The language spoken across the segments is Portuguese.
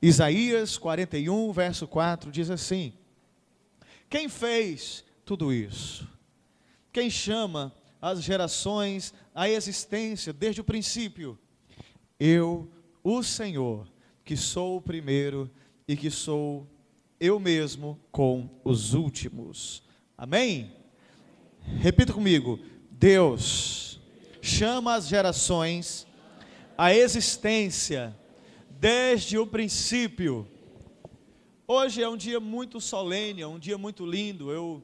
Isaías 41, verso 4, diz assim: quem fez tudo isso? Quem chama as gerações à existência desde o princípio? Eu, o Senhor, que sou o primeiro e que sou eu mesmo com os últimos. Amém? Repita comigo: Deus chama as gerações à existência desde o princípio. Hoje é um dia muito solene, é um dia muito lindo. Eu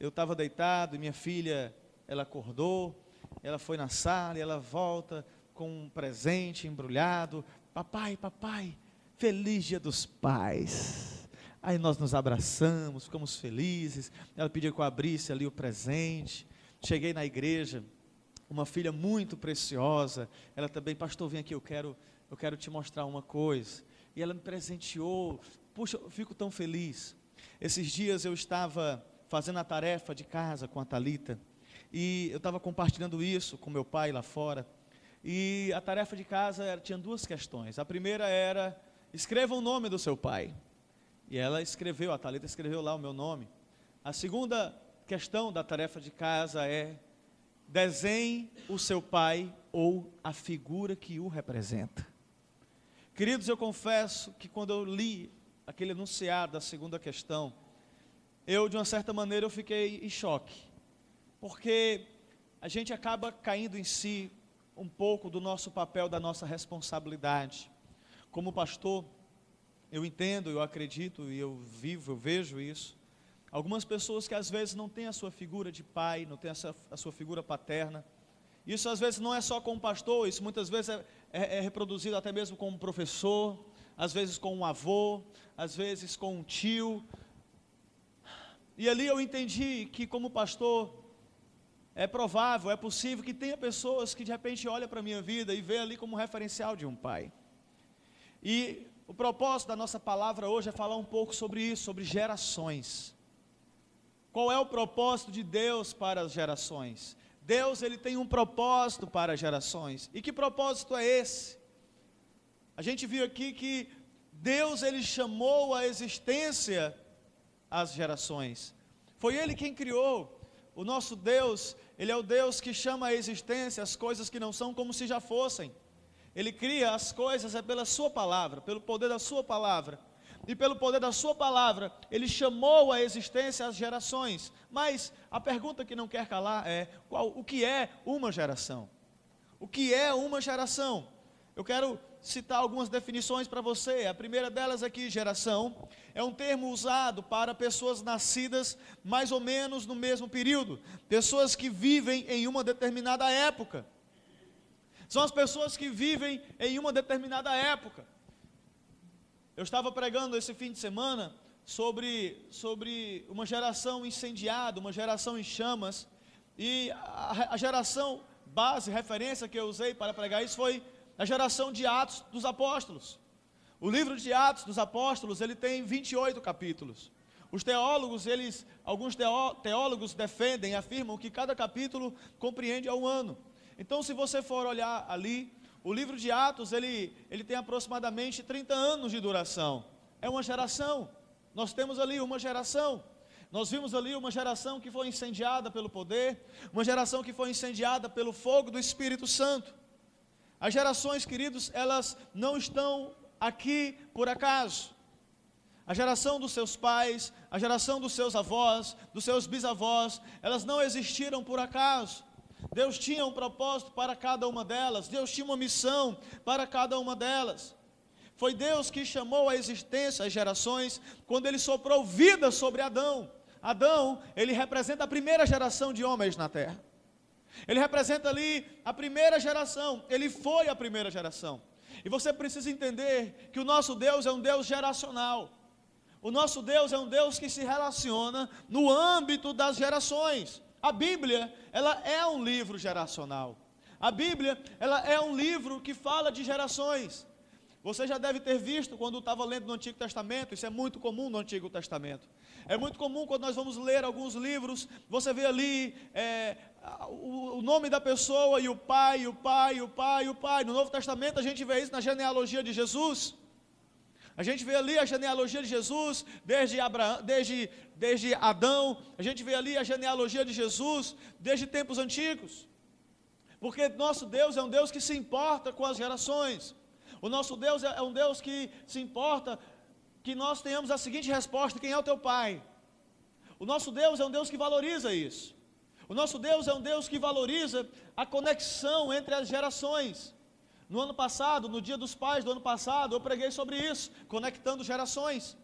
estava deitado e minha filha, ela acordou, ela foi na sala e ela volta com um presente embrulhado. Papai, papai, feliz Dia dos Pais. Aí nós nos abraçamos, ficamos felizes. Ela pediu que eu abrisse ali o presente. Cheguei na igreja, uma filha muito preciosa. Ela também: pastor, vem aqui, eu quero te mostrar uma coisa. E ela me presenteou. Puxa, eu fico tão feliz. Esses dias eu estava fazendo a tarefa de casa com a Thalita, e eu estava compartilhando isso com meu pai lá fora. E a tarefa de casa tinha duas questões. A primeira era: escreva o nome do seu pai. E ela escreveu, a Thalita escreveu lá o meu nome. A segunda questão da tarefa de casa é: desenhe o seu pai ou a figura que o representa. Queridos, eu confesso que quando eu li aquele enunciado da segunda questão, eu, de uma certa maneira, eu fiquei em choque, porque a gente acaba caindo em si um pouco do nosso papel, da nossa responsabilidade. Como pastor, eu entendo, eu acredito e eu vivo, eu vejo isso. Algumas pessoas que às vezes não têm a sua figura de pai, não têm a sua figura paterna. Isso às vezes não é só com um pastor, isso muitas vezes é reproduzido até mesmo com um professor, às vezes com um avô, às vezes com um tio. E ali eu entendi que, como pastor, é provável, é possível que tenha pessoas que de repente olham para a minha vida e vê ali como referencial de um pai. E o propósito da nossa palavra hoje é falar um pouco sobre isso, sobre gerações. Qual é o propósito de Deus para as gerações? Deus, ele tem um propósito para as gerações. E que propósito é esse? A gente viu aqui que Deus, ele chamou à existência as gerações. Foi ele quem criou. O nosso Deus, ele é o Deus que chama à existência as coisas que não são como se já fossem. Ele cria as coisas pela sua palavra, pelo poder da sua palavra. E pelo poder da sua palavra, ele chamou à existência as gerações. Mas a pergunta que não quer calar é: o que é uma geração? O que é uma geração? Eu quero citar algumas definições para você. A primeira delas aqui: geração é um termo usado para pessoas nascidas mais ou menos no mesmo período, pessoas que vivem em uma determinada época. São as pessoas que vivem em uma determinada época. Eu estava pregando esse fim de semana sobre uma geração incendiada, uma geração em chamas, e a geração base, referência que eu usei para pregar isso foi a geração de Atos dos Apóstolos. O livro de Atos dos Apóstolos, ele tem 28 capítulos. Os teólogos, alguns teólogos defendem, afirmam que cada capítulo compreende um ano. Então, se você for olhar ali, o livro de Atos, ele tem aproximadamente 30 anos de duração. É uma geração. Nós temos ali uma geração. Nós vimos ali uma geração que foi incendiada pelo poder, uma geração que foi incendiada pelo fogo do Espírito Santo. As gerações, queridos, elas não estão aqui por acaso. A geração dos seus pais, a geração dos seus avós, dos seus bisavós, elas não existiram por acaso. Deus tinha um propósito para cada uma delas. Deus tinha uma missão para cada uma delas. Foi Deus que chamou à existência as gerações quando ele soprou vida sobre Adão. Adão, ele representa a primeira geração de homens na terra. Ele representa ali a primeira geração. Ele foi a primeira geração. E você precisa entender que o nosso Deus é um Deus geracional. O nosso Deus é um Deus que se relaciona no âmbito das gerações. A Bíblia, ela é um livro geracional. A Bíblia, ela é um livro que fala de gerações. Você já deve ter visto quando estava lendo no Antigo Testamento, isso é muito comum no Antigo Testamento. É muito comum quando nós vamos ler alguns livros, você vê ali o nome da pessoa e o pai, o pai, o pai, o pai. No Novo Testamento a gente vê isso na genealogia de Jesus. A gente vê ali a genealogia de Jesus, desde Adão. A gente vê ali a genealogia de Jesus, desde tempos antigos. Porque nosso Deus é um Deus que se importa com as gerações. O nosso Deus é um Deus que se importa que nós tenhamos a seguinte resposta: quem é o teu pai? O nosso Deus é um Deus que valoriza isso. O nosso Deus é um Deus que valoriza a conexão entre as gerações. No ano passado, no Dia dos Pais do ano passado, eu preguei sobre isso, conectando gerações.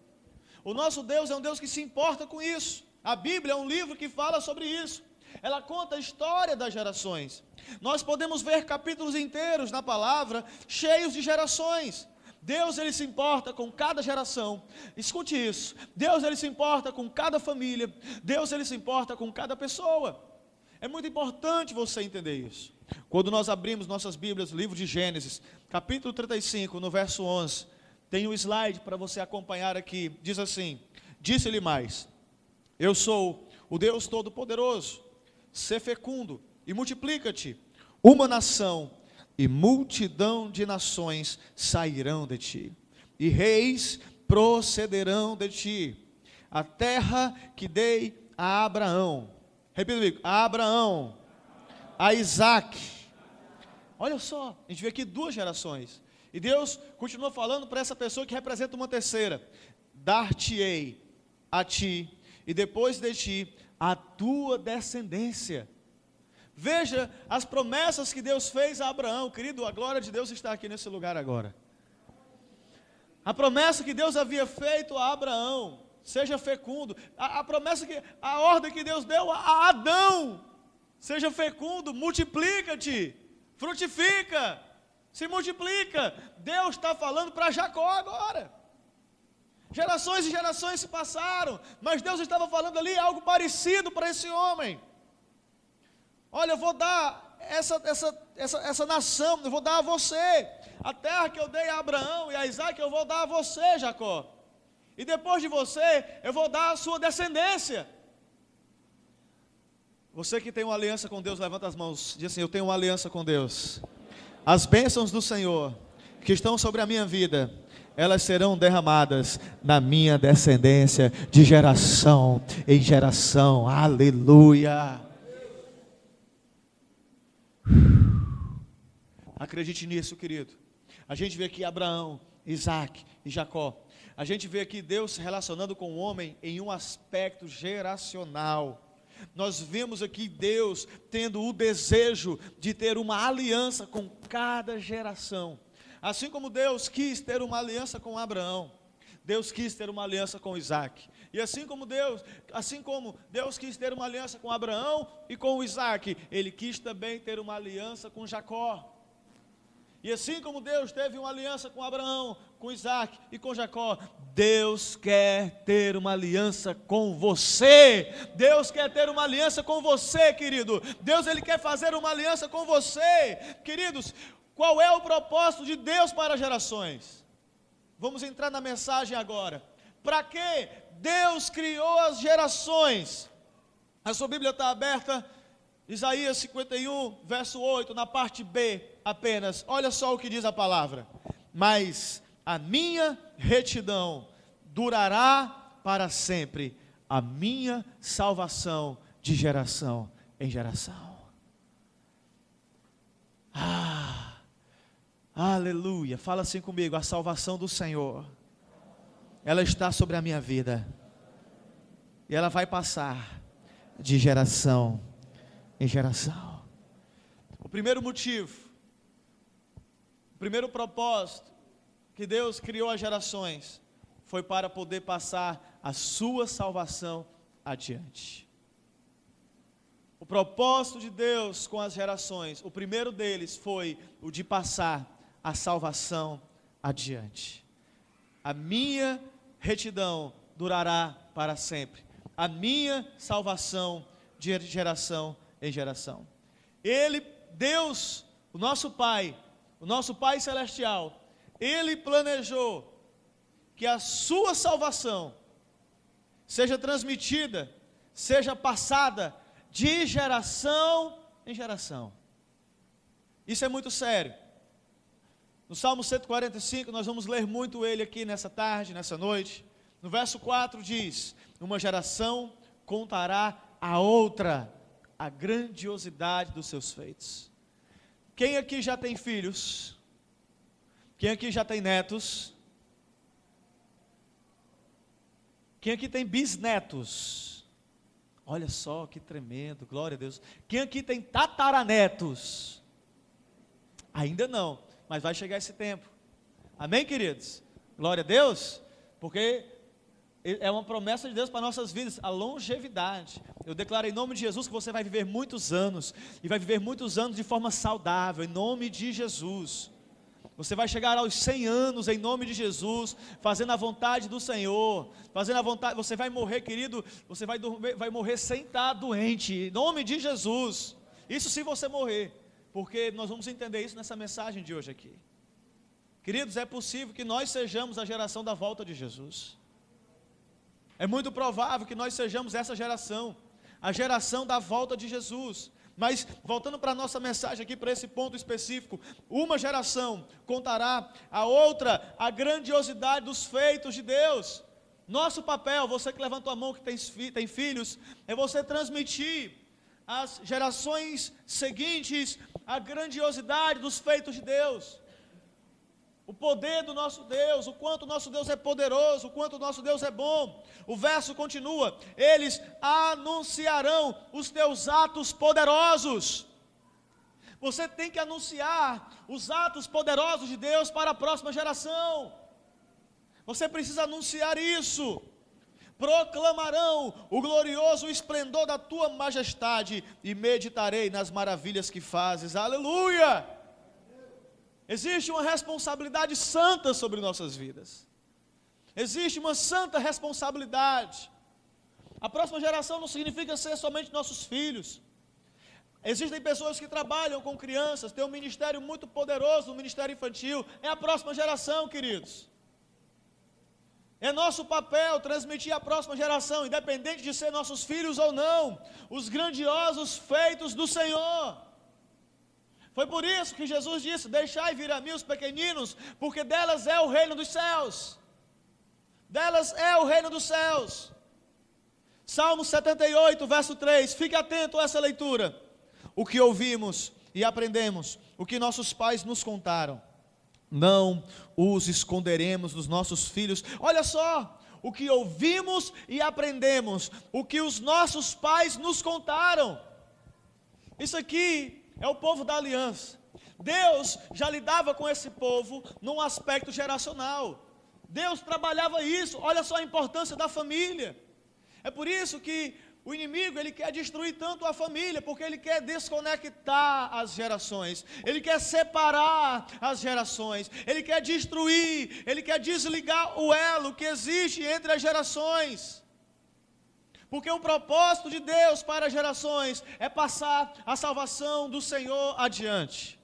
O nosso Deus é um Deus que se importa com isso. A Bíblia é um livro que fala sobre isso. Ela conta a história das gerações. Nós podemos ver capítulos inteiros na palavra, cheios de gerações. Deus, ele se importa com cada geração. Escute isso. Deus, ele se importa com cada família. Deus, ele se importa com cada pessoa. É muito importante você entender isso. Quando nós abrimos nossas Bíblias, livro de Gênesis, capítulo 35, no verso 11, tem um slide para você acompanhar aqui. Diz assim: disse-lhe mais: eu sou o Deus Todo-Poderoso. Sê fecundo e multiplica-te. Uma nação e multidão de nações sairão de ti, e reis procederão de ti. A terra que dei a Abraão, repita comigo, a Abraão, a Isaac. Olha só, a gente vê aqui duas gerações. E Deus continua falando para essa pessoa que representa uma terceira: dar-te-ei a ti, e depois de ti, a tua descendência. Veja as promessas que Deus fez a Abraão. Querido, a glória de Deus está aqui nesse lugar agora. A promessa que Deus havia feito a Abraão: seja fecundo. A promessa a ordem que Deus deu a Adão: seja fecundo, multiplica-te, frutifica, se multiplica. Deus está falando para Jacó agora. Gerações e gerações se passaram, mas Deus estava falando ali algo parecido para esse homem. Olha, eu vou dar essa nação, eu vou dar a você. A terra que eu dei a Abraão e a Isaac, eu vou dar a você, Jacó. E depois de você, eu vou dar a sua descendência. Você que tem uma aliança com Deus, levanta as mãos, diz assim: eu tenho uma aliança com Deus. As bênçãos do Senhor que estão sobre a minha vida, elas serão derramadas na minha descendência, de geração em geração. Aleluia. Acredite nisso, querido. A gente vê aqui Abraão, Isaac e Jacó. A gente vê aqui Deus se relacionando com o homem em um aspecto geracional. Nós vemos aqui Deus tendo o desejo de ter uma aliança com cada geração. Assim como Deus quis ter uma aliança com Abraão, Deus quis ter uma aliança com Isaac. E assim como Deus quis ter uma aliança com Abraão e com Isaac, Ele quis também ter uma aliança com Jacó. E assim como Deus teve uma aliança com Abraão, com Isaac e com Jacó, Deus quer ter uma aliança com você. Deus quer ter uma aliança com você, querido. Deus, Ele quer fazer uma aliança com você. Queridos, qual é o propósito de Deus para as gerações? Vamos entrar na mensagem agora. Para que Deus criou as gerações? A sua Bíblia está aberta, Isaías 51, verso 8, na parte B apenas. Olha só o que diz a palavra: mas a minha retidão durará para sempre, a minha salvação de geração em geração. Aleluia. Fala assim comigo: a salvação do Senhor, ela está sobre a minha vida, e ela vai passar de geração em geração. O primeiro motivo, o primeiro propósito que Deus criou as gerações foi para poder passar a sua salvação adiante. O propósito de Deus com as gerações, o primeiro deles foi o de passar a salvação adiante. A minha retidão durará para sempre, a minha salvação de geração em geração. Ele, Deus, o nosso Pai Celestial, Ele planejou que a sua salvação seja transmitida, seja passada de geração em geração. Isso é muito sério. No Salmo 145, nós vamos ler muito ele aqui nessa tarde, nessa noite. No verso 4 diz: uma geração contará a outra a grandiosidade dos seus feitos. Quem aqui já tem filhos? Quem aqui já tem netos? Quem aqui tem bisnetos? Olha só que tremendo, glória a Deus. Quem aqui tem tataranetos? Ainda não, mas vai chegar esse tempo. Amém, queridos? Glória a Deus, porque é uma promessa de Deus para nossas vidas, a longevidade. Eu declaro em nome de Jesus que você vai viver muitos anos, e vai viver muitos anos de forma saudável, em nome de Jesus. Você vai chegar aos 100 anos em nome de Jesus, fazendo a vontade do Senhor, fazendo a vontade. Você vai morrer, querido, você vai morrer sem estar doente, em nome de Jesus. Isso se você morrer, porque nós vamos entender isso nessa mensagem de hoje aqui. Queridos, é possível que nós sejamos a geração da volta de Jesus. É muito provável que nós sejamos essa geração, a geração da volta de Jesus. Mas, voltando para a nossa mensagem aqui, para esse ponto específico, uma geração contará a outra a grandiosidade dos feitos de Deus. Nosso papel, você que levantou a mão, que tem filhos, é você transmitir às gerações seguintes a grandiosidade dos feitos de Deus. O poder do nosso Deus, o quanto o nosso Deus é poderoso, o quanto o nosso Deus é bom. O verso continua: eles anunciarão os teus atos poderosos. Você tem que anunciar os atos poderosos de Deus para a próxima geração. Você precisa anunciar isso. Proclamarão o glorioso esplendor da tua majestade e meditarei nas maravilhas que fazes. Aleluia! Existe uma responsabilidade santa sobre nossas vidas. Existe uma santa responsabilidade. A próxima geração não significa ser somente nossos filhos. Existem pessoas que trabalham com crianças, tem um ministério muito poderoso, um ministério infantil. É a próxima geração, queridos. É nosso papel transmitir à próxima geração, independente de ser nossos filhos ou não, os grandiosos feitos do Senhor. Foi por isso que Jesus disse: deixai vir a mim os pequeninos, porque delas é o reino dos céus. Delas é o reino dos céus. Salmo 78, verso 3, fique atento a essa leitura. O que ouvimos e aprendemos, o que nossos pais nos contaram, não os esconderemos dos nossos filhos. Olha só, o que ouvimos e aprendemos, o que os nossos pais nos contaram. Isso aqui é o povo da aliança. Deus já lidava com esse povo num aspecto geracional. Deus trabalhava isso. Olha só a importância da família. É por isso que o inimigo, ele quer destruir tanto a família, porque ele quer desconectar as gerações, ele quer separar as gerações, ele quer destruir, ele quer desligar o elo que existe entre as gerações. Porque o propósito de Deus para as gerações é passar a salvação do Senhor adiante.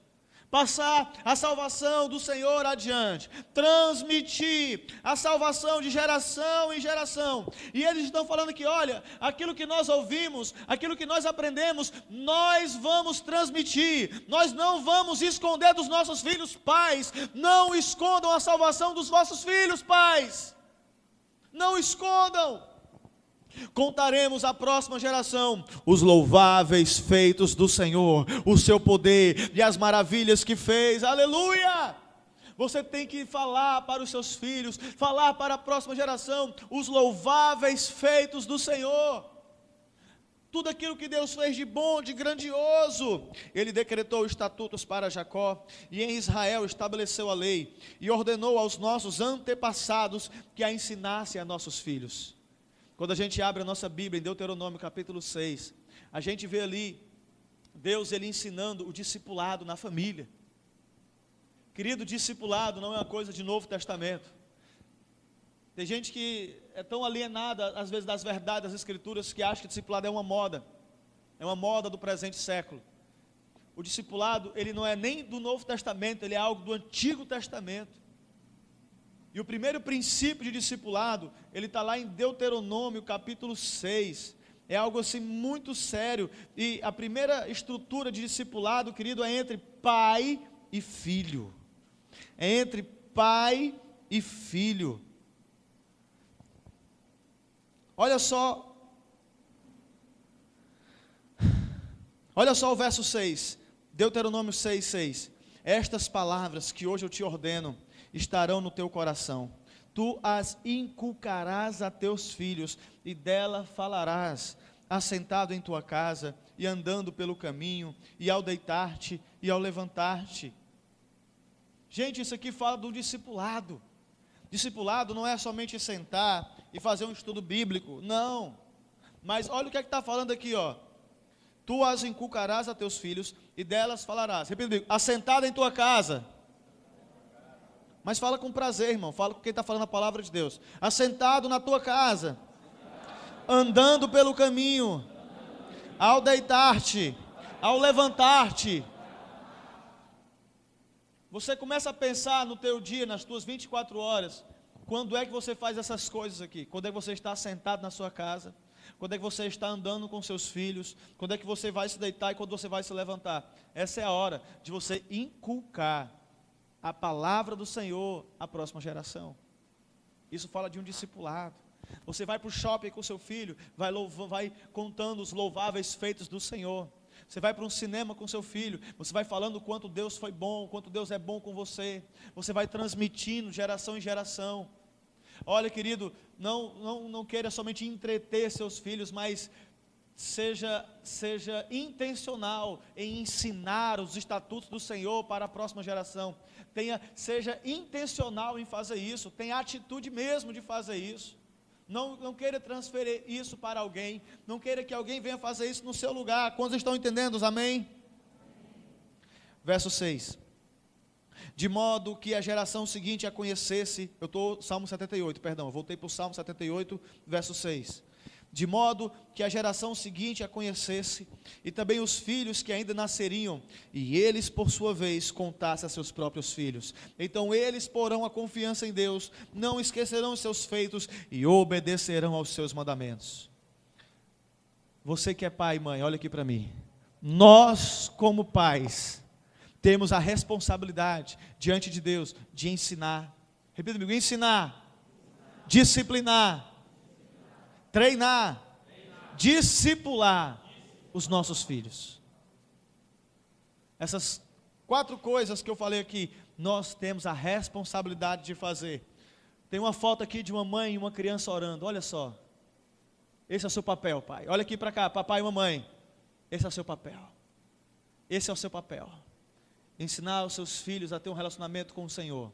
Passar a salvação do Senhor adiante. Transmitir a salvação de geração em geração. E eles estão falando que, olha, aquilo que nós ouvimos, aquilo que nós aprendemos, nós vamos transmitir. Nós não vamos esconder dos nossos filhos. Pais, não escondam a salvação dos vossos filhos, pais. Não escondam. Contaremos à próxima geração os louváveis feitos do Senhor, o seu poder e as maravilhas que fez. Aleluia! Você tem que falar para os seus filhos, falar para a próxima geração os louváveis feitos do Senhor. Tudo aquilo que Deus fez de bom, de grandioso. Ele decretou estatutos para Jacó e em Israel estabeleceu a lei e ordenou aos nossos antepassados que a ensinassem a nossos filhos. Quando a gente abre a nossa Bíblia em Deuteronômio capítulo 6, a gente vê ali Deus ele ensinando o discipulado na família. Querido, discipulado não é uma coisa de Novo Testamento. Tem gente que é tão alienada às vezes das verdades das Escrituras que acha que discipulado é uma moda do presente século. O discipulado ele não é nem do Novo Testamento, ele é algo do Antigo Testamento. E o primeiro princípio de discipulado, ele está lá em Deuteronômio capítulo 6, é algo assim muito sério, e a primeira estrutura de discipulado, querido, é entre pai e filho. é entre pai e filho. Olha só o verso 6, Deuteronômio 6:6. Estas palavras que hoje eu te ordeno estarão no teu coração. Tu as inculcarás a teus filhos, e dela falarás, assentado em tua casa, e andando pelo caminho, e ao deitar-te, e ao levantar-te. Gente, isso aqui fala do discipulado. Discipulado não é somente sentar e fazer um estudo bíblico, não. Mas olha o que é que está falando aqui, ó. Tu as inculcarás a teus filhos, e delas falarás. Repita comigo, assentado em tua casa. Mas fala com prazer, irmão, fala com quem está falando a palavra de Deus. Assentado na tua casa, andando pelo caminho, ao deitar-te, ao levantar-te. Você começa a pensar no teu dia, nas tuas 24 horas, quando é que você faz essas coisas aqui? Quando é que você está sentado na sua casa? Quando é que você está andando com seus filhos? Quando é que você vai se deitar e quando você vai se levantar? Essa é a hora de você inculcar a palavra do Senhor à próxima geração. Isso fala de um discipulado. Você vai para o shopping com seu filho, vai contando os louváveis feitos do Senhor. Você vai para um cinema com seu filho, você vai falando o quanto Deus foi bom, o quanto Deus é bom com você. Você vai transmitindo geração em geração. Olha, querido, não queira somente entreter seus filhos, mas seja intencional em ensinar os estatutos do Senhor para a próxima geração. Seja intencional em fazer isso, tenha atitude mesmo de fazer isso. Não queira transferir isso para alguém, não queira que alguém venha fazer isso no seu lugar. Quantos estão entendendo? Amém? Verso 6. De modo que a geração seguinte a conhecesse, Salmo 78, perdão, eu voltei para o Salmo 78, verso 6. De modo que a geração seguinte a conhecesse, e também os filhos que ainda nasceriam, e eles por sua vez contassem a seus próprios filhos. Então eles porão a confiança em Deus, não esquecerão os seus feitos, e obedecerão aos seus mandamentos. Você que é pai e mãe, olha aqui para mim. Nós como pais, temos a responsabilidade diante de Deus de ensinar. Repita comigo, ensinar, disciplinar, treinar, discipular os nossos filhos. Essas 4 coisas que eu falei aqui, nós temos a responsabilidade de fazer. Tem uma foto aqui de uma mãe e uma criança orando, olha só. Esse é o seu papel, pai. Olha aqui para cá, papai e mamãe. Esse é o seu papel. Esse é o seu papel. Ensinar os seus filhos a ter um relacionamento com o Senhor.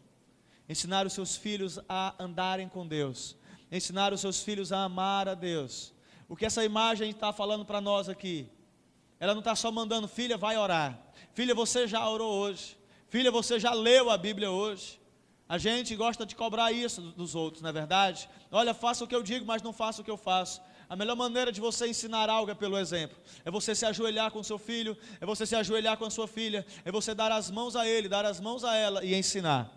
Ensinar os seus filhos a andarem com Deus. Ensinar os seus filhos a amar a Deus. O que essa imagem está falando para nós aqui? Ela não está só mandando, filha, vai orar. Filha, você já orou hoje. Filha, você já leu a Bíblia hoje. A gente gosta de cobrar isso dos outros, não é verdade? Olha, faça o que eu digo, mas não faça o que eu faço. A melhor maneira de você ensinar algo é pelo exemplo. É você se ajoelhar com seu filho, é você se ajoelhar com a sua filha, é você dar as mãos a ele, dar as mãos a ela e ensinar.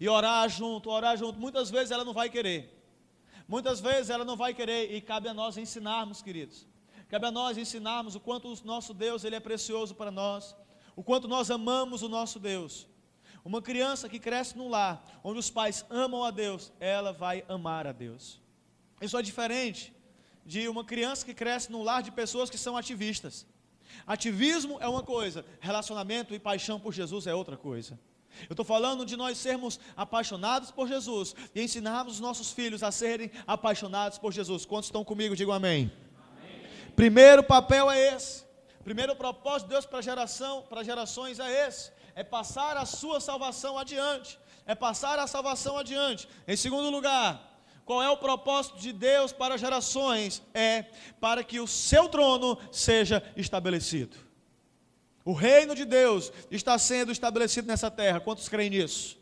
E orar junto, orar junto. Muitas vezes ela não vai querer. Muitas vezes ela não vai querer, e cabe a nós ensinarmos, queridos. Cabe a nós ensinarmos o quanto o nosso Deus, Ele é precioso para nós, o quanto nós amamos o nosso Deus. Uma criança que cresce num lar, onde os pais amam a Deus, ela vai amar a Deus. Isso é diferente de uma criança que cresce num lar de pessoas que são ativistas. Ativismo é uma coisa, relacionamento e paixão por Jesus é outra coisa. Eu estou falando de nós sermos apaixonados por Jesus e ensinarmos os nossos filhos a serem apaixonados por Jesus. Quantos estão comigo? Digam amém. Amém. Primeiro papel é esse. Primeiro propósito de Deus para gerações é esse. É passar a sua salvação adiante. É passar a salvação adiante. Em segundo lugar, qual é o propósito de Deus para gerações? É para que o seu trono seja estabelecido. O reino de Deus está sendo estabelecido nessa terra. Quantos creem nisso?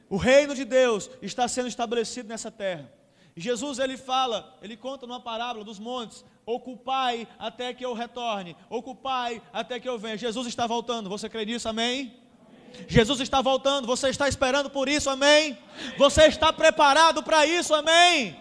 O reino de Deus está sendo estabelecido nessa terra. E Jesus, ele conta numa parábola dos montes: ocupai até que eu retorne, ocupai até que eu venha. Jesus está voltando, você crê nisso? Amém? Jesus está voltando, você está esperando por isso? Amém? Você está preparado para isso? Amém?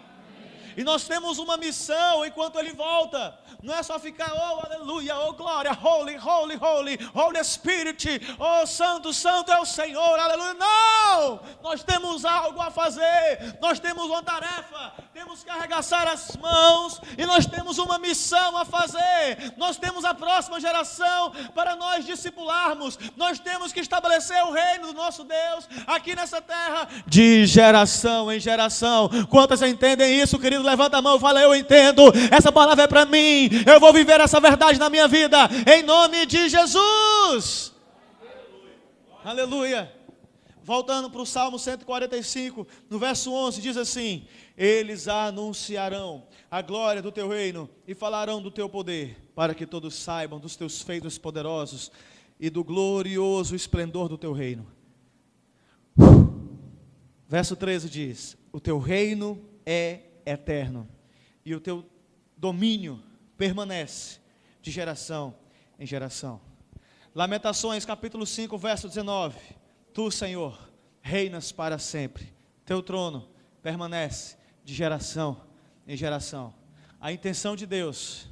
E nós temos uma missão enquanto Ele volta. Não é só ficar, oh aleluia, oh glória, holy, holy, holy, Holy Spirit, oh santo, santo é o Senhor, aleluia. Não! Nós temos algo a fazer, nós temos uma tarefa, temos que arregaçar as mãos e nós temos uma missão a fazer. Nós temos a próxima geração para nós discipularmos. Nós temos que estabelecer o reino do nosso Deus aqui nessa terra, de geração em geração. Quantas entendem isso, querido? Levanta a mão e fala: eu entendo, essa palavra é para mim, eu vou viver essa verdade na minha vida, em nome de Jesus. Aleluia. Voltando para o Salmo 145, no verso 11, diz assim: eles anunciarão a glória do teu reino e falarão do teu poder, para que todos saibam dos teus feitos poderosos e do glorioso esplendor do teu reino. Verso 13 diz: o teu reino é eterno e o teu domínio permanece de geração em geração. Lamentações capítulo 5, verso 19: tu, Senhor, reinas para sempre, teu trono permanece de geração em geração. A intenção de Deus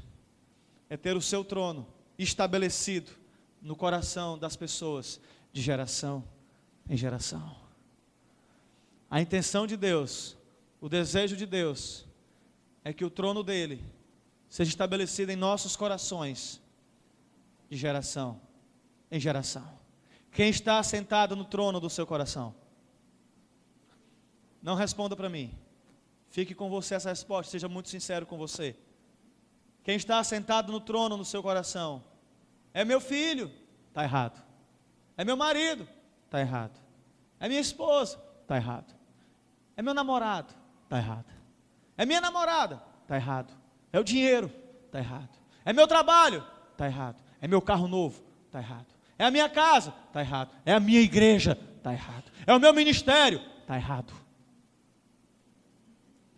é ter o seu trono estabelecido no coração das pessoas de geração em geração. A intenção de Deus, o desejo de Deus é que o trono dele seja estabelecido em nossos corações de geração em geração. Quem está sentado no trono do seu coração? Não responda para mim. Fique com você essa resposta, seja muito sincero com você. Quem está sentado no trono no seu coração? É meu filho? Está errado. É meu marido? Está errado. É minha esposa? Está errado. É meu namorado? Está errado. É minha namorada? Está errado. É o dinheiro? Está errado. É meu trabalho? Está errado. É meu carro novo? Está errado. É a minha casa? Está errado. É a minha igreja? Está errado. É o meu ministério? Está errado.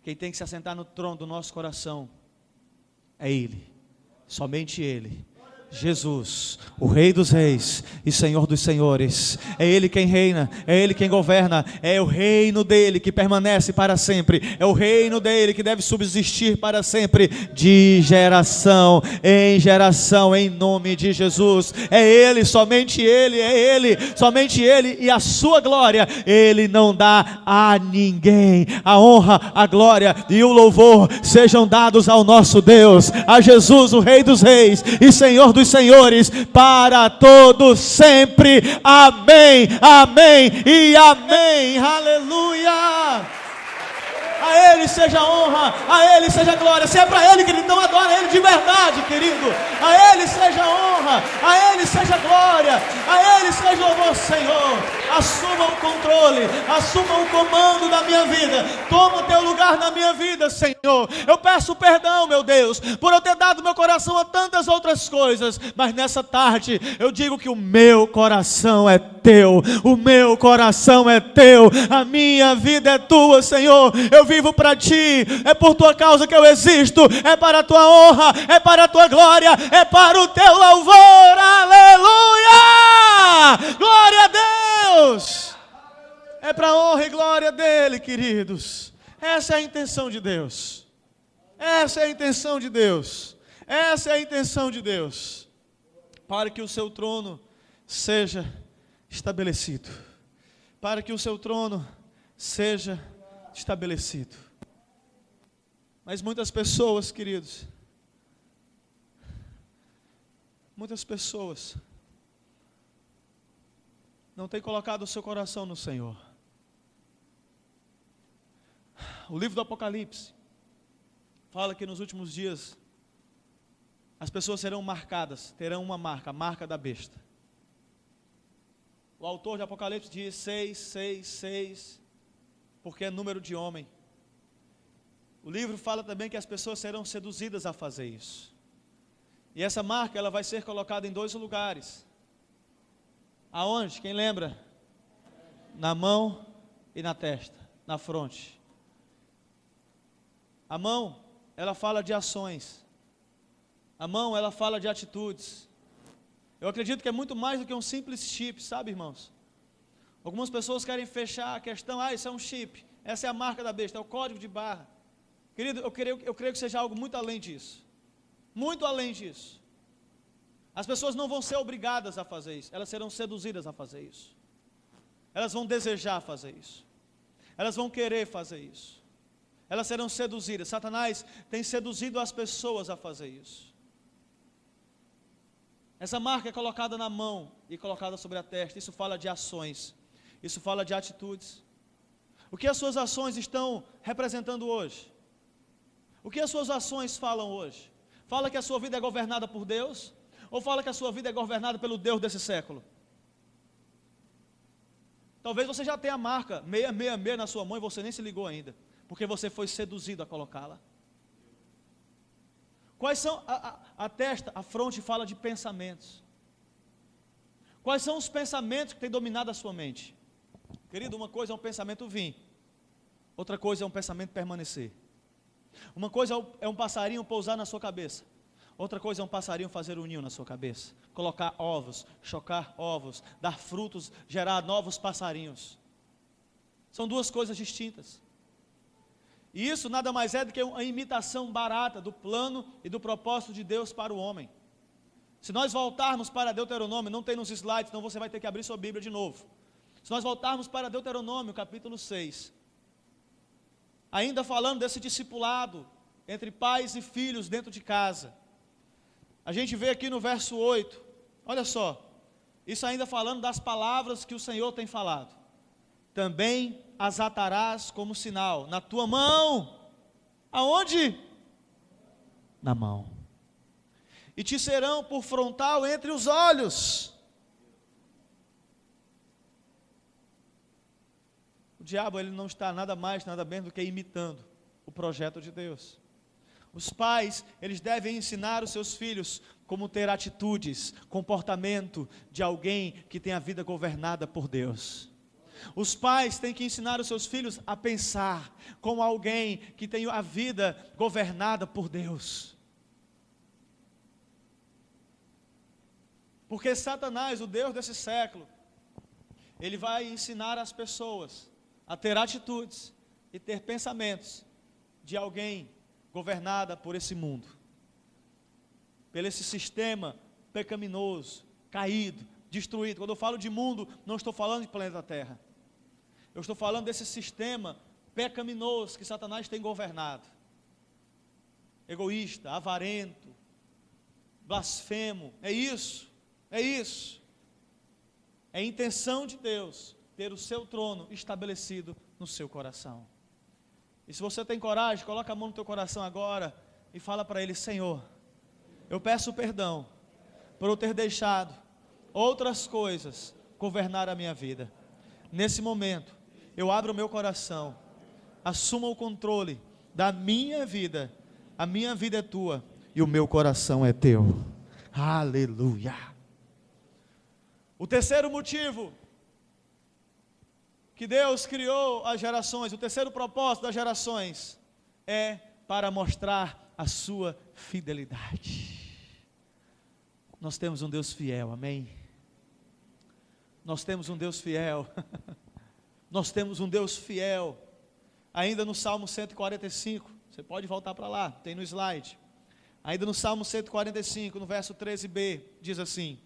Quem tem que se assentar no trono do nosso coração é Ele, somente Ele. Jesus, o Rei dos Reis e Senhor dos Senhores. É Ele quem reina, é Ele quem governa. É o reino dEle que permanece para sempre. É o reino dEle que deve subsistir para sempre, de geração em geração, em nome de Jesus. É Ele, somente Ele, é Ele, somente Ele, e a sua glória Ele não dá a ninguém. A honra, a glória e o louvor sejam dados ao nosso Deus, a Jesus, o Rei dos Reis e Senhor dos Senhores, para todos sempre. Amém, amém e amém. Aleluia. A Ele seja honra, a Ele seja glória. Se é para Ele, querido, então adora Ele de verdade, querido. A Ele seja honra, a Ele seja glória, a Ele seja louvor, Senhor. Assuma o controle, assuma o comando da minha vida. Toma o teu lugar na minha vida, Senhor. Eu peço perdão, meu Deus, por eu ter dado meu coração a tantas outras coisas, mas nessa tarde eu digo que o meu coração é teu, o meu coração é teu, a minha vida é tua, Senhor. Eu vivo para ti, é por tua causa que eu existo, é para a tua honra, é para a tua glória, é para o teu louvor. Aleluia! Glória a Deus! É para a honra e glória dele, queridos. Essa é a intenção de Deus. Essa é a intenção de Deus. Essa é a intenção de Deus. Para que o seu trono seja estabelecido. Para que o seu trono seja estabelecido. Mas muitas pessoas, queridos, muitas pessoas não têm colocado o seu coração no Senhor. O livro do Apocalipse fala que nos últimos dias as pessoas serão marcadas, terão uma marca, a marca da besta. O autor de Apocalipse diz 666, porque é número de homem. O livro fala também que as pessoas serão seduzidas a fazer isso. E essa marca ela vai ser colocada em 2 lugares. Aonde? Quem lembra? Na mão e na testa, na fronte. A mão, ela fala de ações. A mão, ela fala de atitudes. Eu acredito que é muito mais do que um simples chip, sabe, irmãos? Algumas pessoas querem fechar a questão, isso é um chip, essa é a marca da besta, é o código de barra. Querido, eu creio que seja algo muito além disso. Muito além disso. As pessoas não vão ser obrigadas a fazer isso, elas serão seduzidas a fazer isso. Elas vão desejar fazer isso. Elas vão querer fazer isso. Elas serão seduzidas. Satanás tem seduzido as pessoas a fazer isso. Essa marca é colocada na mão e colocada sobre a testa. Isso fala de ações. Isso fala de atitudes. O que as suas ações estão representando hoje? O que as suas ações falam hoje? Fala que a sua vida é governada por Deus? Ou fala que a sua vida é governada pelo Deus desse século? Talvez você já tenha a marca 666 na sua mão e você nem se ligou ainda, porque você foi seduzido a colocá-la. Quais são a testa, a fronte fala de pensamentos. Quais são os pensamentos que têm dominado a sua mente? Querido, uma coisa é um pensamento vir, outra coisa é um pensamento permanecer. Uma coisa é um passarinho pousar na sua cabeça, outra coisa é um passarinho fazer um ninho na sua cabeça, colocar ovos, chocar ovos, dar frutos, gerar novos passarinhos. São duas coisas distintas. E isso nada mais é do que uma imitação barata do plano e do propósito de Deus para o homem. Se nós voltarmos para Deuteronômio, não tem nos slides, então você vai ter que abrir sua Bíblia de novo. Se nós voltarmos para Deuteronômio, capítulo 6, ainda falando desse discipulado entre pais e filhos dentro de casa, a gente vê aqui no verso 8, olha só, isso ainda falando das palavras que o Senhor tem falado. Também as atarás como sinal na tua mão. Aonde? Na mão. E te serão por frontal entre os olhos. O diabo, ele não está nada mais, nada menos do que imitando o projeto de Deus. Os pais, eles devem ensinar os seus filhos como ter atitudes, comportamento de alguém que tem a vida governada por Deus. Os pais têm que ensinar os seus filhos a pensar como alguém que tem a vida governada por Deus. Porque Satanás, o Deus desse século, ele vai ensinar as pessoas a ter atitudes e ter pensamentos de alguém governada por esse mundo, pelo esse sistema pecaminoso, caído, destruído. Quando eu falo de mundo, não estou falando de planeta Terra. Eu estou falando desse sistema pecaminoso que Satanás tem governado. Egoísta, avarento, blasfemo, é isso. É isso. É a intenção de Deus ter o seu trono estabelecido no seu coração. E se você tem coragem, coloca a mão no teu coração agora e fala para Ele: Senhor, eu peço perdão por eu ter deixado outras coisas governar a minha vida. Nesse momento, eu abro o meu coração, assuma o controle da minha vida. A minha vida é tua e o meu coração é teu. Aleluia. O terceiro motivo que Deus criou as gerações, o terceiro propósito das gerações, é para mostrar a sua fidelidade. Nós temos um Deus fiel, amém? Nós temos um Deus fiel. Nós temos um Deus fiel. Ainda no Salmo 145, você pode voltar para lá, tem no slide. Ainda no Salmo 145, no verso 13b, diz assim: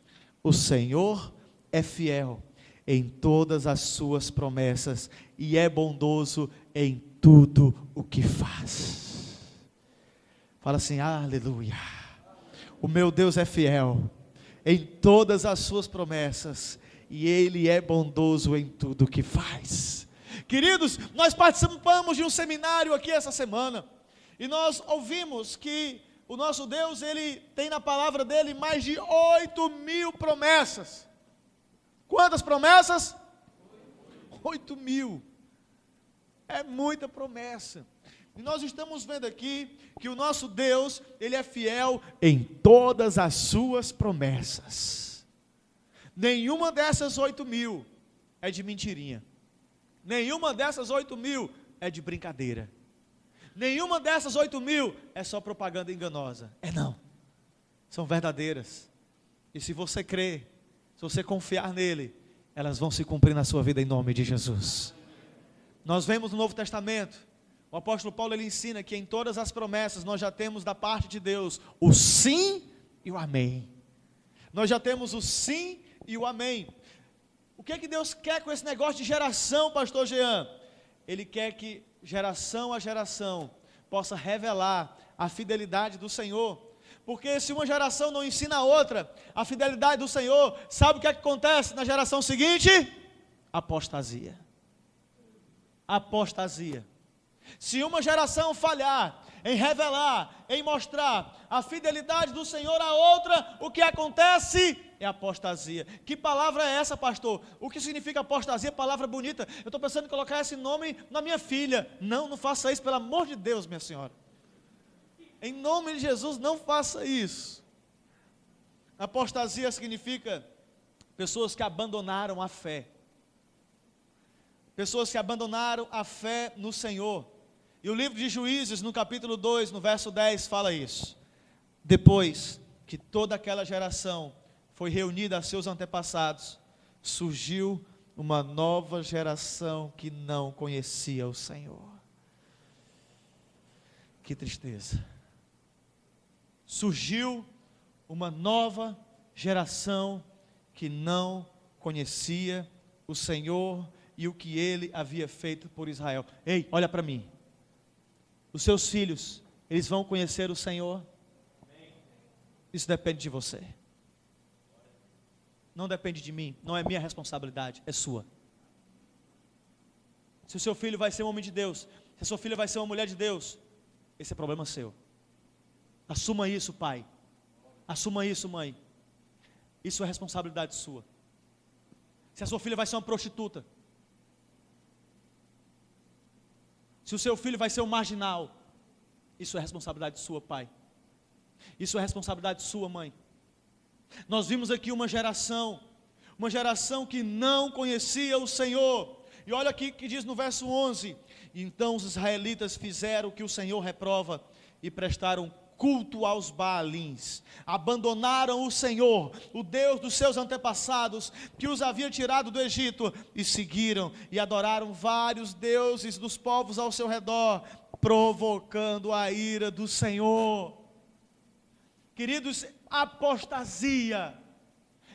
o Senhor é fiel em todas as suas promessas e é bondoso em tudo o que faz. Fala assim: aleluia. O meu Deus é fiel em todas as suas promessas e Ele é bondoso em tudo o que faz. Queridos, nós participamos de um seminário aqui essa semana e nós ouvimos que o nosso Deus, Ele tem na palavra dEle mais de 8.000 promessas. Quantas promessas? 8.000. É muita promessa. E nós estamos vendo aqui que o nosso Deus, Ele é fiel em todas as suas promessas. Nenhuma dessas 8.000 é de mentirinha. Nenhuma dessas 8.000 é de brincadeira. Nenhuma dessas 8.000 é só propaganda enganosa. É não. São verdadeiras. E se você crer, se você confiar nele, elas vão se cumprir na sua vida em nome de Jesus. Nós vemos no Novo Testamento O apóstolo Paulo ele ensina que em todas as promessas nós já temos da parte de Deus o sim e o amém. Nós já temos o sim e o amém. O que é que Deus quer com esse negócio de geração, pastor Jean? Ele quer que geração a geração possa revelar a fidelidade do Senhor. Porque se uma geração não ensina a outra a fidelidade do Senhor, sabe o que é que acontece na geração seguinte? Apostasia. Apostasia. Se uma geração falhar em revelar, em mostrar a fidelidade do Senhor a outra, o que acontece é apostasia. Que palavra é essa, pastor? O que significa apostasia? Palavra bonita. Eu estou pensando em colocar esse nome na minha filha. Não, não faça isso, pelo amor de Deus, minha senhora. Em nome de Jesus, não faça isso. Apostasia significa pessoas que abandonaram a fé. Pessoas que abandonaram a fé no Senhor. E o livro de Juízes, no capítulo 2, no verso 10, fala isso. Depois que toda aquela geração foi reunida a seus antepassados, surgiu uma nova geração que não conhecia o Senhor. Que tristeza. Surgiu uma nova geração que não conhecia o Senhor e o que Ele havia feito por Israel. Ei, olha para mim. Os seus filhos, eles vão conhecer o Senhor? Isso depende de você. Não depende de mim, não é minha responsabilidade, é sua. Se o seu filho vai ser um homem de Deus, se a sua filha vai ser uma mulher de Deus, esse é problema seu. Assuma isso, pai. Assuma isso, mãe. Isso é responsabilidade sua. Se a sua filha vai ser uma prostituta, se o seu filho vai ser um marginal, isso é responsabilidade sua, pai. Isso é responsabilidade sua, mãe. Nós vimos aqui uma geração que não conhecia o Senhor. E olha aqui que diz no verso 11: então os israelitas fizeram o que o Senhor reprova e prestaram culto aos Baalins, abandonaram o Senhor, o Deus dos seus antepassados, que os havia tirado do Egito, e seguiram e adoraram vários deuses dos povos ao seu redor, provocando a ira do Senhor. Queridos, apostasia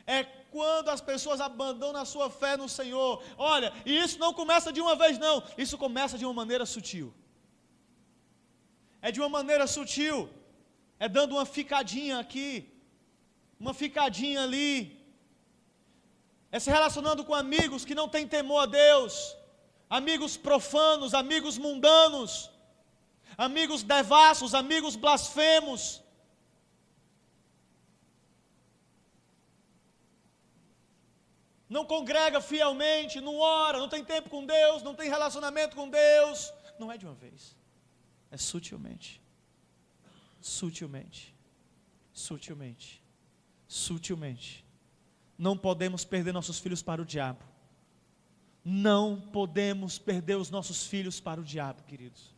é quando as pessoas abandonam a sua fé no Senhor. Olha, e isso não começa de uma vez não, isso começa de uma maneira sutil. É de uma maneira sutil. É dando uma ficadinha aqui, uma ficadinha ali. É se relacionando com amigos que não têm temor a Deus, amigos profanos, amigos mundanos, amigos devassos, amigos blasfemos. Não congrega fielmente, não ora, não tem tempo com Deus, não tem relacionamento com Deus. Não é de uma vez, é sutilmente. Sutilmente, sutilmente, sutilmente. Não podemos perder nossos filhos para o diabo. Não podemos perder os nossos filhos para o diabo, queridos.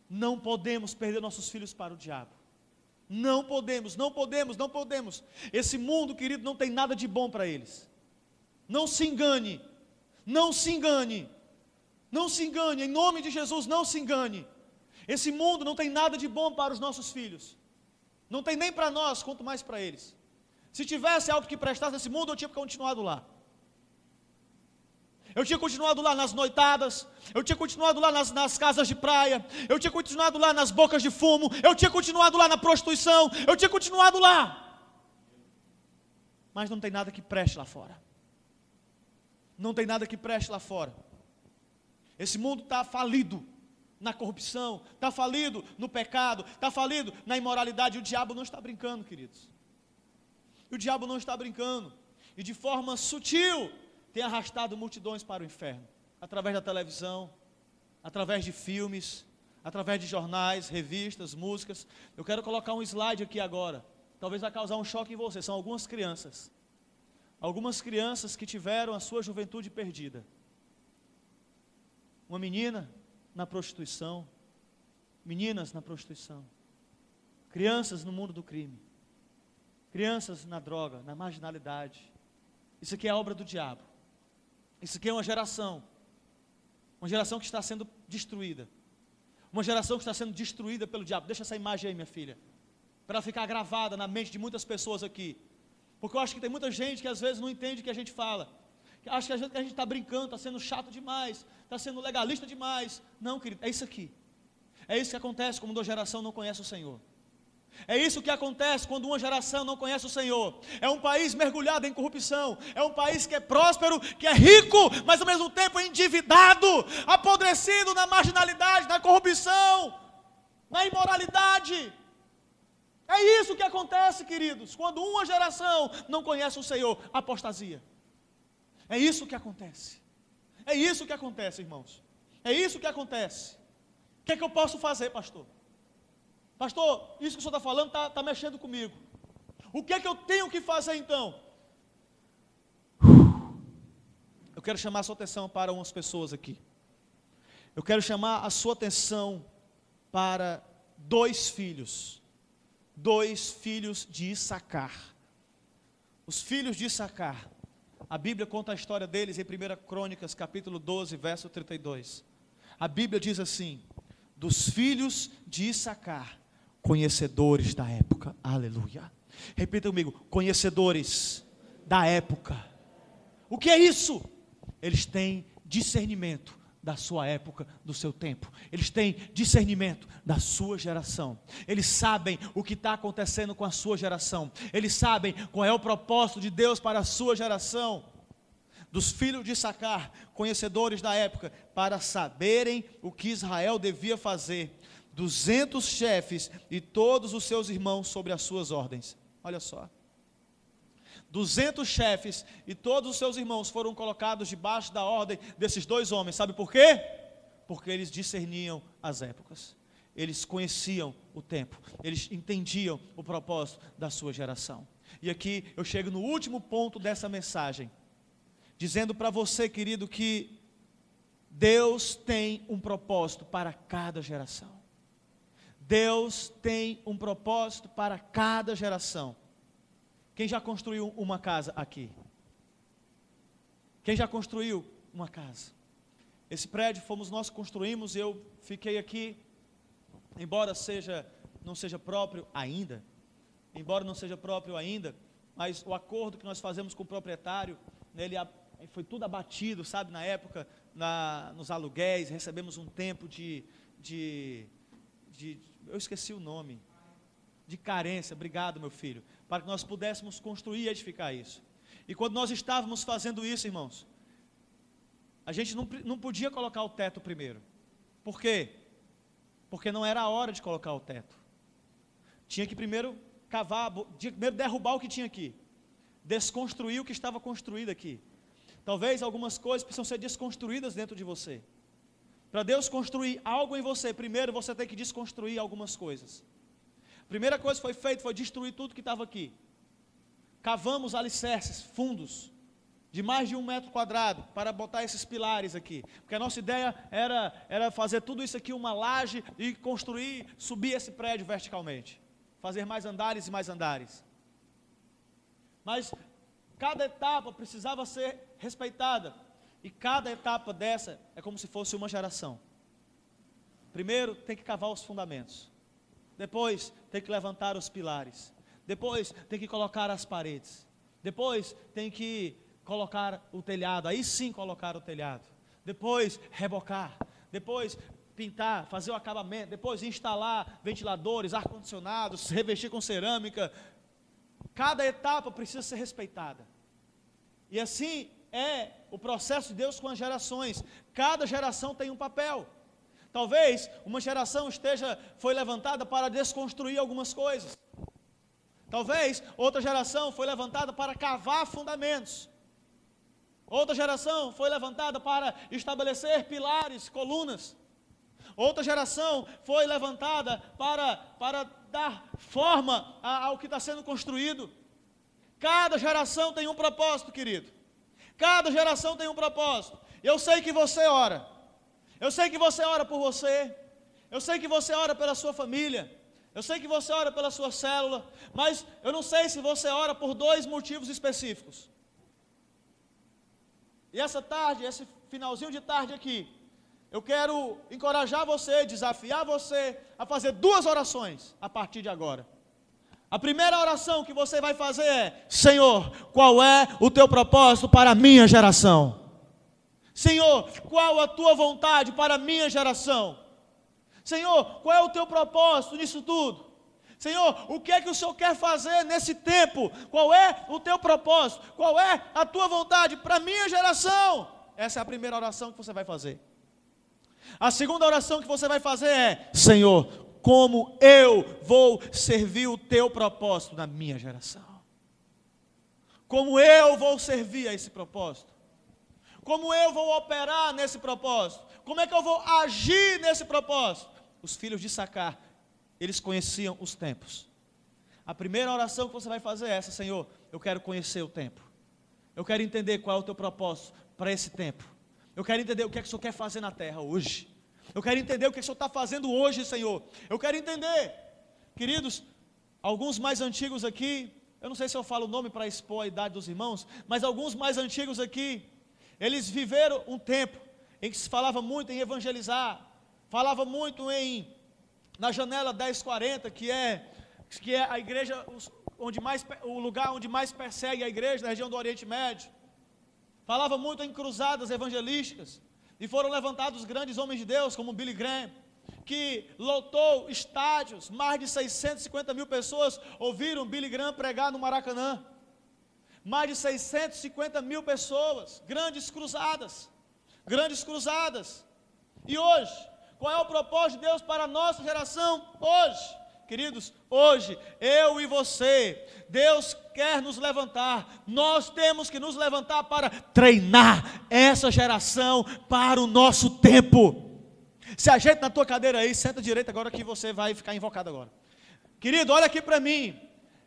Não podemos perder nossos filhos para o diabo. Não podemos, não podemos, não podemos. Esse mundo, querido, não tem nada de bom para eles. Não se engane, não se engane, não se engane, em nome de Jesus, não se engane. Esse mundo não tem nada de bom para os nossos filhos. Não tem nem para nós, quanto mais para eles. Se tivesse algo que prestasse nesse mundo, eu tinha continuado lá. Eu tinha continuado lá nas noitadas, eu tinha continuado lá nas casas de praia, eu tinha continuado lá nas bocas de fumo, eu tinha continuado lá na prostituição, eu tinha continuado lá. Mas não tem nada que preste lá fora. Não tem nada que preste lá fora. Esse mundo está falido na corrupção, está falido no pecado, está falido na imoralidade. O diabo não está brincando, queridos. O diabo não está brincando. E de forma sutil tem arrastado multidões para o inferno, através da televisão, através de filmes, através de jornais, revistas, músicas. Eu quero colocar um slide aqui agora, talvez vai causar um choque em você. São algumas crianças que tiveram a sua juventude perdida. Uma menina na prostituição, meninas na prostituição, crianças no mundo do crime, crianças na droga, na marginalidade. Isso aqui é obra do diabo. Isso aqui é uma geração Uma geração que está sendo destruída. Uma geração que está sendo destruída pelo diabo. Deixa essa imagem aí, minha filha, para ela ficar gravada na mente de muitas pessoas aqui. Porque eu acho que tem muita gente que às vezes não entende o que a gente fala. Acho que a gente está brincando, está sendo chato demais, está sendo legalista demais. Não, querido, é isso aqui. É isso que acontece quando uma geração não conhece o Senhor. É isso que acontece quando uma geração não conhece o Senhor. É um país mergulhado em corrupção. É um país que é próspero, que é rico, mas ao mesmo tempo é endividado, apodrecido na marginalidade, na corrupção, na imoralidade. É isso que acontece, queridos, quando uma geração não conhece o Senhor. Apostasia. É isso que acontece. É isso que acontece, irmãos. É isso que acontece. O que é que eu posso fazer, pastor? Pastor, isso que o senhor está falando está mexendo comigo. O que é que eu tenho que fazer então? Eu quero chamar a sua atenção para umas pessoas aqui. Eu quero chamar a sua atenção para dois filhos de Issacar. Os filhos de Issacar. A Bíblia conta a história deles em 1 Crônicas, capítulo 12, verso 32. A Bíblia diz assim: dos filhos de Issacar, conhecedores da época. Aleluia. Repita comigo: conhecedores da época. O que é isso? Eles têm discernimento da sua época, do seu tempo. Eles têm discernimento da sua geração. Eles sabem o que está acontecendo com a sua geração. Eles sabem qual é o propósito de Deus para a sua geração. Dos filhos de Issacar, conhecedores da época, para saberem o que Israel devia fazer. 200 chefes e todos os seus irmãos sobre as suas ordens. Olha só. 200 chefes e todos os seus irmãos foram colocados debaixo da ordem desses dois homens. Sabe por quê? Porque eles discerniam as épocas. Eles conheciam o tempo. Eles entendiam o propósito da sua geração. E aqui eu chego no último ponto dessa mensagem, dizendo para você, querido, que Deus tem um propósito para cada geração. Deus tem um propósito para cada geração. Quem já construiu uma casa aqui? Quem já construiu uma casa? Esse prédio fomos nós que construímos. Eu fiquei aqui, embora não seja próprio ainda, mas o acordo que nós fazemos com o proprietário, ele foi tudo abatido, sabe, na época, nos aluguéis. Recebemos um tempo eu esqueci o nome, de carência. Obrigado, meu filho, para que nós pudéssemos construir e edificar isso. E quando nós estávamos fazendo isso, irmãos, a gente não podia colocar o teto primeiro. Por quê? Porque não era a hora de colocar o teto. Tinha que primeiro cavar, tinha que primeiro derrubar o que tinha aqui, desconstruir o que estava construído aqui. Talvez algumas coisas precisam ser desconstruídas dentro de você. Para Deus construir algo em você, primeiro você tem que desconstruir algumas coisas. A primeira coisa que foi feita foi destruir tudo que estava aqui. Cavamos alicerces fundos de mais de 1 metro quadrado para botar esses pilares aqui. Porque a nossa ideia era fazer tudo isso aqui uma laje e construir, subir esse prédio verticalmente. Fazer mais andares e mais andares. Mas cada etapa precisava ser respeitada. E cada etapa dessa é como se fosse uma geração. Primeiro tem que cavar os fundamentos. Depois tem que levantar os pilares. Depois tem que colocar as paredes. Depois tem que colocar o telhado. Aí sim colocar o telhado. Depois rebocar. Depois pintar, fazer o acabamento. Depois instalar ventiladores, ar-condicionados, revestir com cerâmica. Cada etapa precisa ser respeitada. E assim é o processo de Deus com as gerações. Cada geração tem um papel. Talvez uma geração foi levantada para desconstruir algumas coisas. Talvez outra geração foi levantada para cavar fundamentos. Outra geração foi levantada para estabelecer pilares, colunas. Outra geração foi levantada para dar forma ao que está sendo construído. Cada geração tem um propósito, querido. Cada geração tem um propósito. Eu sei que você ora. Eu sei que você ora por você. Eu sei que você ora pela sua família. Eu sei que você ora pela sua célula. Mas eu não sei se você ora por 2 motivos específicos. E essa tarde, esse finalzinho de tarde aqui, eu quero encorajar você, desafiar você a fazer 2 orações a partir de agora. A primeira oração que você vai fazer é: Senhor, qual é o teu propósito para a minha geração? Senhor, qual a tua vontade para a minha geração? Senhor, qual é o teu propósito nisso tudo? Senhor, o que é que o Senhor quer fazer nesse tempo? Qual é o teu propósito? Qual é a tua vontade para a minha geração? Essa é a primeira oração que você vai fazer. A segunda oração que você vai fazer é: Senhor, como eu vou servir o teu propósito na minha geração? Como eu vou servir a esse propósito? Como eu vou operar nesse propósito? Como é que eu vou agir nesse propósito? Os filhos de Issacar, eles conheciam os tempos. A primeira oração que você vai fazer é essa: Senhor, eu quero conhecer o tempo. Eu quero entender qual é o teu propósito para esse tempo. Eu quero entender o que é que o Senhor quer fazer na terra hoje. Eu quero entender o que o Senhor está fazendo hoje, Senhor. Eu quero entender. Queridos, alguns mais antigos aqui, eu não sei se eu falo o nome para expor a idade dos irmãos, mas alguns mais antigos aqui, eles viveram um tempo em que se falava muito em evangelizar, falava muito na janela 1040, que é a igreja, o lugar onde mais persegue a igreja, na região do Oriente Médio. Falava muito em cruzadas evangelísticas, e foram levantados grandes homens de Deus, como Billy Graham, que lotou estádios. Mais de 650 mil pessoas ouviram Billy Graham pregar no Maracanã. Mais de 650 mil pessoas, grandes cruzadas. E hoje, qual é o propósito de Deus para a nossa geração hoje? Queridos, hoje, eu e você, Deus quer nos levantar. Nós temos que nos levantar para treinar essa geração para o nosso tempo. Se ajeita na tua cadeira aí, senta direito agora que você vai ficar invocado agora. Querido, olha aqui para mim.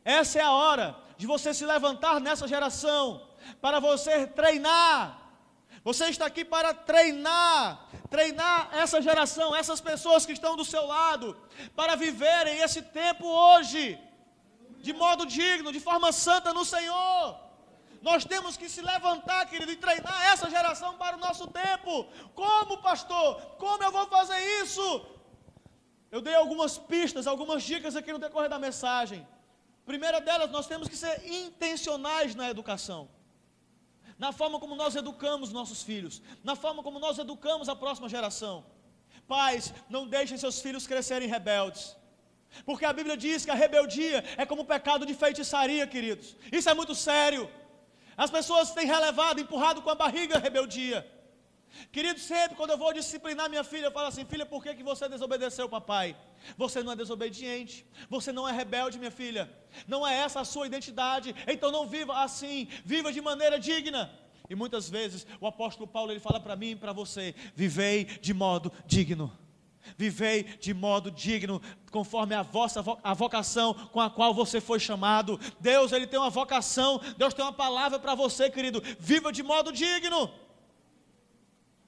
Essa é a hora de você se levantar nessa geração, para você treinar. Você está aqui para treinar essa geração, essas pessoas que estão do seu lado, para viverem esse tempo hoje, de modo digno, de forma santa no Senhor. Nós temos que se levantar, querido, e treinar essa geração para o nosso tempo. Como, pastor? Como eu vou fazer isso? Eu dei algumas pistas, algumas dicas aqui no decorrer da mensagem. Primeira delas, nós temos que ser intencionais na educação. Na forma como nós educamos nossos filhos, na forma como nós educamos a próxima geração. Pais, não deixem seus filhos crescerem rebeldes, porque a Bíblia diz que a rebeldia é como o pecado de feitiçaria, queridos. Isso é muito sério. As pessoas têm relevado, empurrado com a barriga a rebeldia. Querido, sempre quando eu vou disciplinar minha filha, eu falo assim: filha, por que você desobedeceu o papai? Você não é desobediente, você não é rebelde, minha filha. Não é essa a sua identidade, então não viva assim, viva de maneira digna. E muitas vezes o apóstolo Paulo, ele fala para mim e para você: vivei de modo digno. Vivei de modo digno, conforme a vocação com a qual você foi chamado. Deus, ele tem uma vocação, Deus tem uma palavra para você, querido. Viva de modo digno.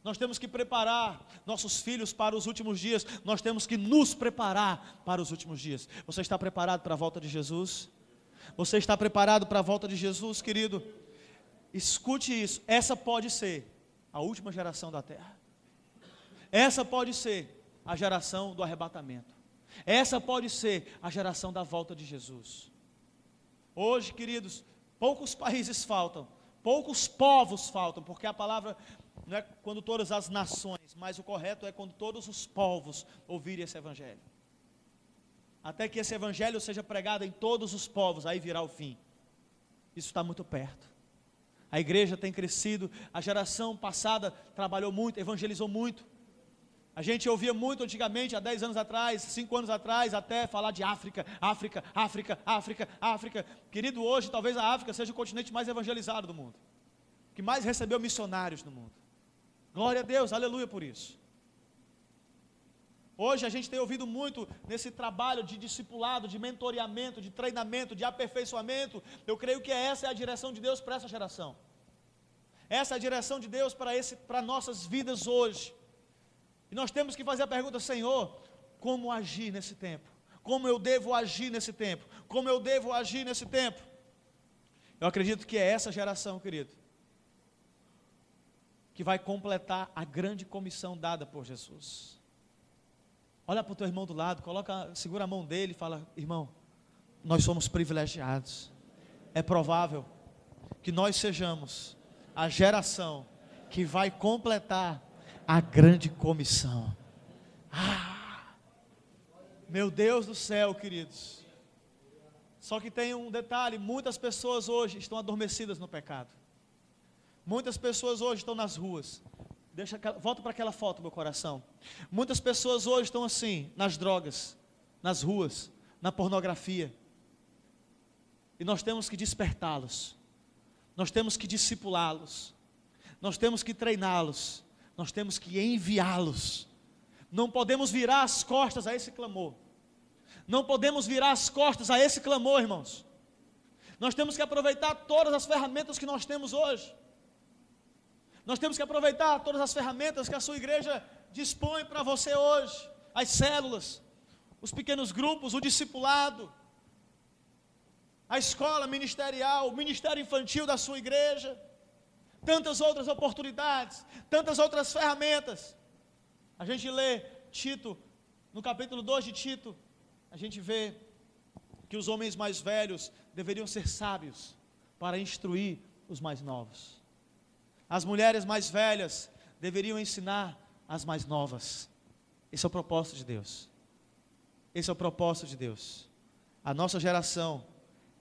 Nós temos que preparar nossos filhos para os últimos dias. Nós temos que nos preparar para os últimos dias. Você está preparado para a volta de Jesus? Você está preparado para a volta de Jesus, querido? Escute isso. Essa pode ser a última geração da terra. Essa pode ser a geração do arrebatamento. Essa pode ser a geração da volta de Jesus. Hoje, queridos, poucos países faltam. Poucos povos faltam, porque a palavra não é quando todas as nações, mas o correto é quando todos os povos ouvirem esse evangelho. Até que esse evangelho seja pregado em todos os povos, aí virá o fim. Isso está muito perto. A igreja tem crescido, a geração passada trabalhou muito, evangelizou muito. A gente ouvia muito antigamente, há 10 anos atrás, 5 anos atrás, até falar de África. Querido, hoje talvez a África seja o continente mais evangelizado do mundo, que mais recebeu missionários no mundo. Glória a Deus, aleluia por isso. Hoje a gente tem ouvido muito nesse trabalho de discipulado, de mentoreamento, de treinamento, de aperfeiçoamento. Eu creio que essa é a direção de Deus para essa geração. Essa é a direção de Deus para nossas vidas hoje. E nós temos que fazer a pergunta: Senhor, como agir nesse tempo? Como eu devo agir nesse tempo? Como eu devo agir nesse tempo? Eu acredito que é essa geração, querido, que vai completar a grande comissão dada por Jesus. Olha para o teu irmão do lado, segura a mão dele e fala: irmão, nós somos privilegiados. É provável que nós sejamos a geração que vai completar a grande comissão. Meu Deus do céu, queridos. Só que tem um detalhe: muitas pessoas hoje estão adormecidas no pecado. Muitas pessoas hoje estão nas ruas. Volta para aquela foto, meu coração. Muitas pessoas hoje estão assim, nas drogas, nas ruas, na pornografia. E nós temos que despertá-los. Nós temos que discipulá-los. Nós temos que treiná-los. Nós temos que enviá-los. Não podemos virar as costas a esse clamor. Não podemos virar as costas a esse clamor, irmãos. Nós temos que aproveitar todas as ferramentas que nós temos hoje. Nós temos que aproveitar todas as ferramentas que a sua igreja dispõe para você hoje. As células, os pequenos grupos, o discipulado, a escola ministerial, o ministério infantil da sua igreja. Tantas outras oportunidades, tantas outras ferramentas. A gente lê Tito, no capítulo 2 de Tito, a gente vê que os homens mais velhos deveriam ser sábios para instruir os mais novos. As mulheres mais velhas deveriam ensinar as mais novas. Esse é o propósito de Deus. Esse é o propósito de Deus. A nossa geração,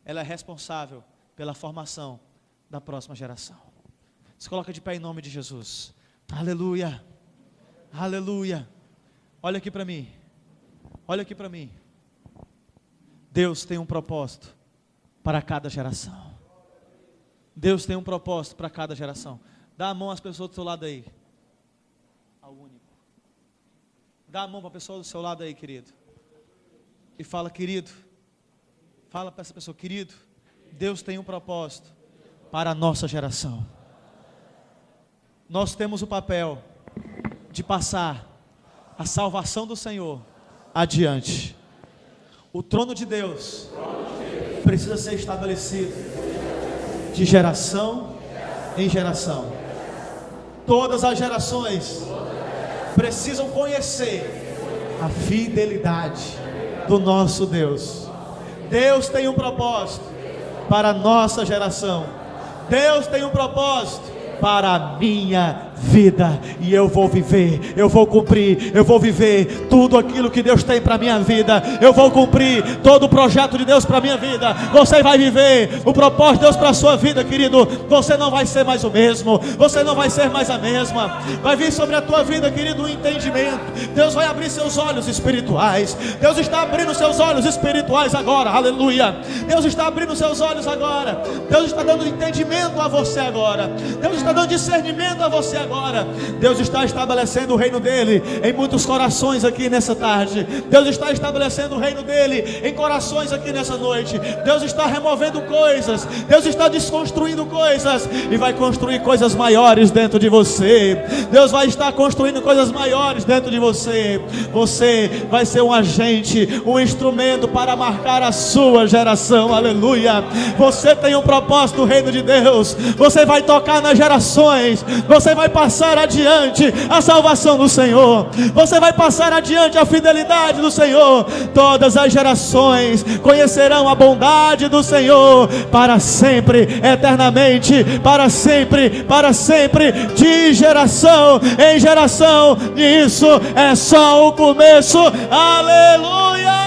ela é responsável pela formação da próxima geração. Se coloca de pé em nome de Jesus. Aleluia. Aleluia. Olha aqui para mim. Olha aqui para mim. Deus tem um propósito para cada geração. Deus tem um propósito para cada geração. Dá a mão às pessoas do seu lado aí. Ao único. Dá a mão para a pessoa do seu lado aí, querido. E fala: querido. Fala para essa pessoa: querido, Deus tem um propósito para a nossa geração. Nós temos o papel de passar a salvação do Senhor adiante. O trono de Deus precisa ser estabelecido de geração em geração. Todas as gerações precisam conhecer a fidelidade do nosso Deus. Deus tem um propósito para a nossa geração. Deus tem um propósito para a minha vida, e eu vou viver, eu vou cumprir, eu vou viver tudo aquilo que Deus tem para a minha vida. Eu vou cumprir todo o projeto de Deus para a minha vida. Você vai viver o propósito de Deus para a sua vida, querido. Você não vai ser mais o mesmo, você não vai ser mais a mesma. Vai vir sobre a tua vida, querido, um entendimento. Deus vai abrir seus olhos espirituais. Deus está abrindo seus olhos espirituais agora, aleluia. Deus está abrindo seus olhos agora. Deus está dando entendimento a você agora. Deus está dando discernimento a você agora. Deus está estabelecendo o reino dele em muitos corações aqui nessa tarde. Deus está estabelecendo o reino dele em corações aqui nessa noite. Deus está removendo coisas, Deus está desconstruindo coisas e vai construir coisas maiores dentro de você. Deus vai estar construindo coisas maiores dentro de você. Você vai ser um agente, um instrumento para marcar a sua geração, aleluia. Você tem um propósito do reino de Deus. Você vai tocar nas gerações. Você vai passar adiante a salvação do Senhor. Você vai passar adiante a fidelidade do Senhor. Todas as gerações conhecerão a bondade do Senhor para sempre, eternamente, para sempre, de geração em geração. E isso é só o começo. Aleluia!